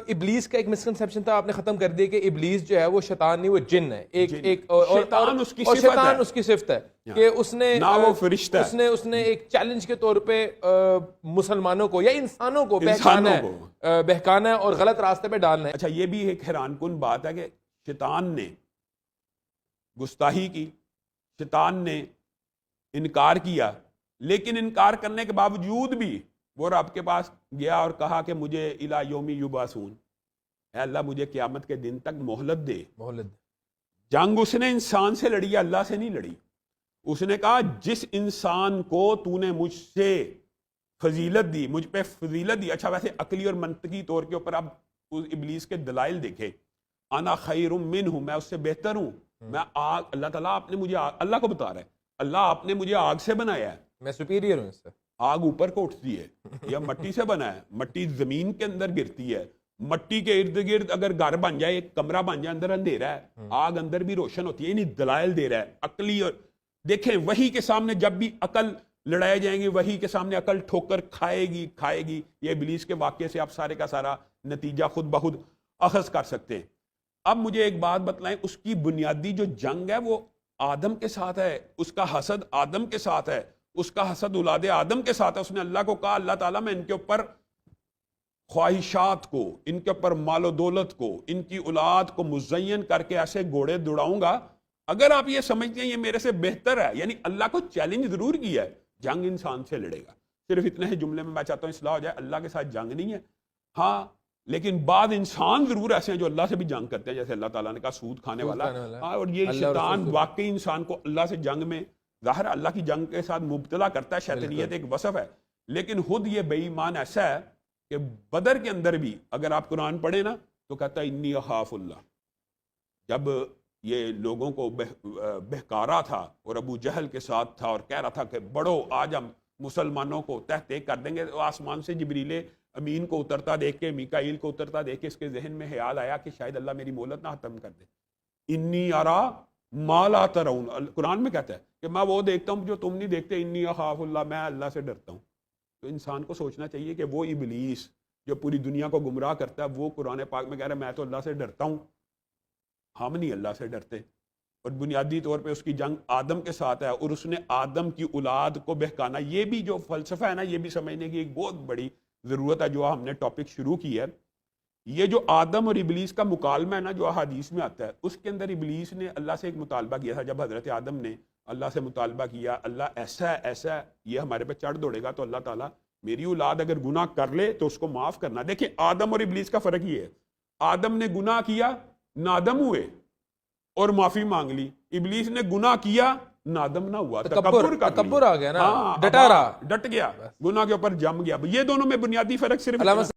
ابلیس کا ایک مسکنسیپشن تھا، آپ نے ختم کر دیا کہ ابلیس جو ہے وہ شیطان نہیں، وہ جن ہے، اور شیطان اس کی صفت ہے کہ اس نے ایک چیلنج کے طور پہ مسلمانوں کو یا انسانوں کو بہکانا ہے اور غلط راستے پہ ڈالنا ہے. اچھا یہ بھی ایک حیران کن بات ہے کہ شیطان نے گستاخی کی، شیطان نے انکار کیا، لیکن انکار کرنے کے باوجود بھی وہ رب کے پاس گیا اور کہا کہ مجھے الی یوم یبعثون، اے اللہ مجھے قیامت کے دن تک مہلت دے. جنگ اس نے انسان سے لڑی، اللہ سے نہیں لڑی. اس نے کہا جس انسان کو تو نے مجھ سے فضیلت دی، مجھ پہ فضیلت دی. اچھا ویسے عقلی اور منطقی طور کے اوپر اب اس ابلیس کے دلائل دیکھے، انا خیر منہ، میں اس سے بہتر ہوں، میں آگ، اللہ تعالیٰ آپ نے مجھے اللہ کو بتا رہا ہے، اللہ آپ نے مجھے آگ سے بنایا ہے، میں سپیریئر ہوں اس سے. آگ اوپر کو اٹھتی ہے یا مٹی سے بنا ہے، مٹی زمین کے اندر گرتی ہے، مٹی کے ارد گرد اگر گھر بن جائے، ایک کمرہ بن جائے، اندر اندھیرا ہے، آگ اندر بھی روشن ہوتی ہے. یعنی دلائل دے رہا ہے عقلی. اور دیکھیں وحی کے سامنے جب بھی عقل لڑائے جائیں گی، وحی کے سامنے عقل ٹھوکر کھائے گی. یہ ابلیس کے واقعے سے آپ سارے کا سارا نتیجہ خود بخود اخذ کر سکتے ہیں. اب مجھے ایک بات بتلائیں، اس کی بنیادی جو جنگ ہے وہ آدم کے ساتھ ہے، اس کا حسد آدم کے ساتھ ہے، اس کا حسد اولاد آدم کے ساتھ ہے. اس نے اللہ کو کہا اللہ تعالیٰ میں ان کے اوپر خواہشات کو، ان کے اوپر مال و دولت کو، ان کی اولاد کو مزین کر کے ایسے گھوڑے دوڑاؤں گا، اگر آپ یہ سمجھتے ہیں یہ میرے سے بہتر ہے. یعنی اللہ کو چیلنج ضرور کیا ہے، جنگ انسان سے لڑے گا. صرف اتنے ہی جملے میں چاہتا ہوں اصلاح ہو جائے، اللہ کے ساتھ جنگ نہیں ہے. ہاں لیکن بعض انسان ضرور ایسے ہیں جو اللہ سے بھی جنگ کرتے ہیں، جیسے اللہ تعالیٰ نے کہا سود کھانے والا. اور یہ شیطان واقعی انسان کو اللہ سے جنگ میں، ظاہر اللہ کی جنگ کے ساتھ مبتلا کرتا ہے، شیطانیت ایک وصف ہے. لیکن خود یہ بے ایمان ایسا ہے کہ بدر کے اندر بھی اگر آپ قرآن پڑھیں نا تو کہتا ہے انی اخاف اللہ. جب یہ لوگوں کو بہکارا تھا اور ابو جہل کے ساتھ تھا اور کہہ رہا تھا کہ بڑھو آج ہم مسلمانوں کو تہتے کر دیں گے، تو آسمان سے جبریل امین کو اترتا دیکھ کے، میکائیل کو اترتا دیکھ کے اس کے ذہن میں خیال آیا کہ شاید اللہ میری مہلت نہ ختم کر دے. انی ارا ما لا ترون، قرآن میں کہتا ہے کہ میں وہ دیکھتا ہوں جو تم نہیں دیکھتے. انی اخاف اللہ، میں اللہ سے ڈرتا ہوں. تو انسان کو سوچنا چاہیے کہ وہ ابلیس جو پوری دنیا کو گمراہ کرتا ہے، وہ قرآن پاک میں کہہ رہا ہے میں تو اللہ سے ڈرتا ہوں. ہم نہیں اللہ سے ڈرتے. اور بنیادی طور پہ اس کی جنگ آدم کے ساتھ ہے، اور اس نے آدم کی اولاد کو بہکانا. یہ بھی جو فلسفہ ہے نا، یہ بھی سمجھنے کی ایک بہت بڑی ضرورت ہے. جو ہم نے ٹاپک شروع کی ہے، یہ جو آدم اور ابلیس کا مکالمہ ہے نا جو احادیث میں آتا ہے، اس کے اندر ابلیس نے اللہ سے ایک مطالبہ کیا تھا. جب حضرت آدم نے اللہ سے مطالبہ کیا، اللہ ایسا ہے ایسا ہے، یہ ہمارے پہ چڑھ دوڑے گا، تو اللہ تعالیٰ میری اولاد اگر گناہ کر لے تو اس کو معاف کرنا. دیکھیں آدم اور ابلیس کا فرق یہ ہے، آدم نے گناہ کیا، نادم ہوئے اور معافی مانگ لی. ابلیس نے گناہ کیا، نادم نہ ہوا، تکبر آ گیا نا، ڈٹ گیا، گناہ کے اوپر جم گیا. یہ دونوں میں بنیادی فرق صرف